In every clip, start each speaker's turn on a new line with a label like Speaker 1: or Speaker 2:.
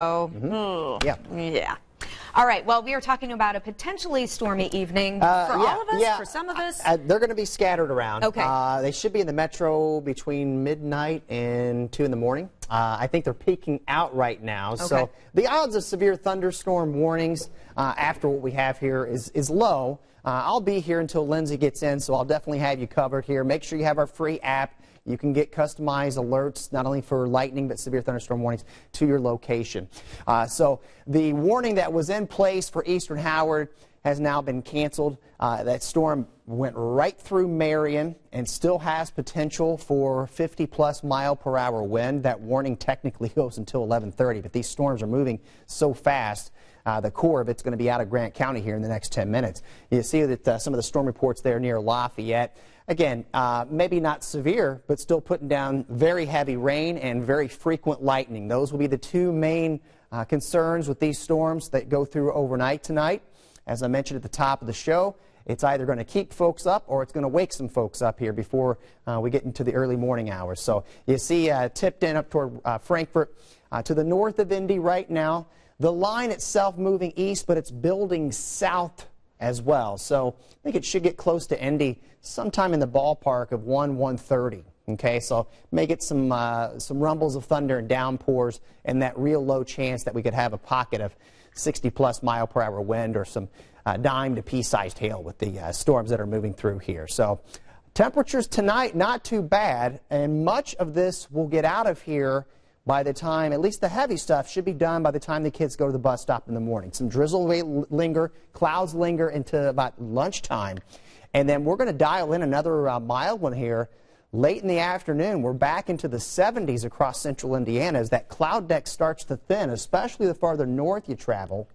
Speaker 1: Yeah. Yeah. All right. Well, we are talking about a potentially stormy evening for all of us, for some of us.
Speaker 2: They're going to be scattered around.
Speaker 1: Okay.
Speaker 2: They should be in the metro between midnight and 2 in the morning. I think they're peaking out right now. Okay. So the odds of severe thunderstorm warnings after what we have here is low. I'll be here until Lindsay gets in, so I'll definitely have you covered here. Make sure you have our free app. You can get customized alerts, not only for lightning, but severe thunderstorm warnings to your location. So the warning that was in place for Eastern Howard has now been canceled. That storm went right through Marion and still has potential for 50-plus mile-per-hour wind. That warning technically goes until 11:30, but these storms are moving so fast. The core of it's going to be out of Grant County here in the next 10 minutes. You see that some of the storm reports there near Lafayette. Again, maybe not severe, but still putting down very heavy rain and very frequent lightning. Those will be the two main concerns with these storms that go through overnight tonight. As I mentioned at the top of the show, it's either going to keep folks up or it's going to wake some folks up here before we get into the early morning hours. So you see tipped in up toward Frankfort to the north of Indy right now. The line itself moving east, but it's building south as well. So I think it should get close to Indy sometime in the ballpark of 1:30. Okay, so may get some rumbles of thunder and downpours and that real low chance that we could have a pocket of 60-plus mile-per-hour wind or some dime to pea-sized hail with the storms that are moving through here. So temperatures tonight not too bad, and much of this will get out of here by the time, at least the heavy stuff should be done by the time the kids go to the bus stop in the morning. Some drizzle may linger, clouds linger into about lunchtime. And then we're going to dial in another mild one here late in the afternoon. We're back into the 70s across central Indiana as that cloud deck starts to thin, especially the farther north you travel.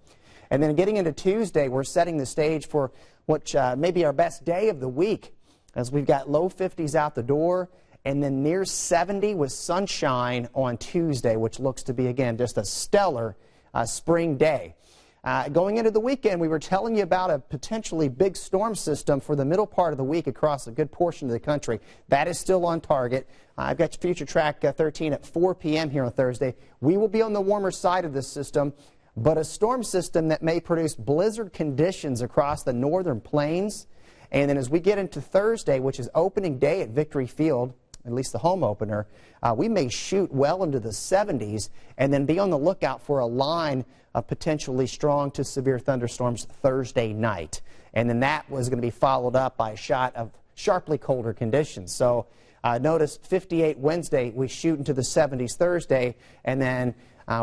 Speaker 2: And then getting into Tuesday, we're setting the stage for what may be our best day of the week, as we've got low 50s out the door, and then near 70 with sunshine on Tuesday, which looks to be, again, just a stellar spring day. Going into the weekend, we were telling you about a potentially big storm system for the middle part of the week across a good portion of the country. That is still on target. I've got Future Track 13 at 4 p.m. here on Thursday. We will be on the warmer side of this system, but a storm system that may produce blizzard conditions across the northern plains. And then as we get into Thursday, which is opening day at Victory Field, at least the home opener, we may shoot well into the 70s and then be on the lookout for a line of potentially strong to severe thunderstorms Thursday night. And then that was going to be followed up by a shot of sharply colder conditions. So notice 58 Wednesday, we shoot into the 70s Thursday, and then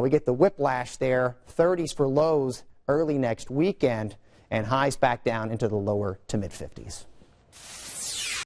Speaker 2: we get the whiplash there, 30s for lows early next weekend, and highs back down into the lower to mid-50s.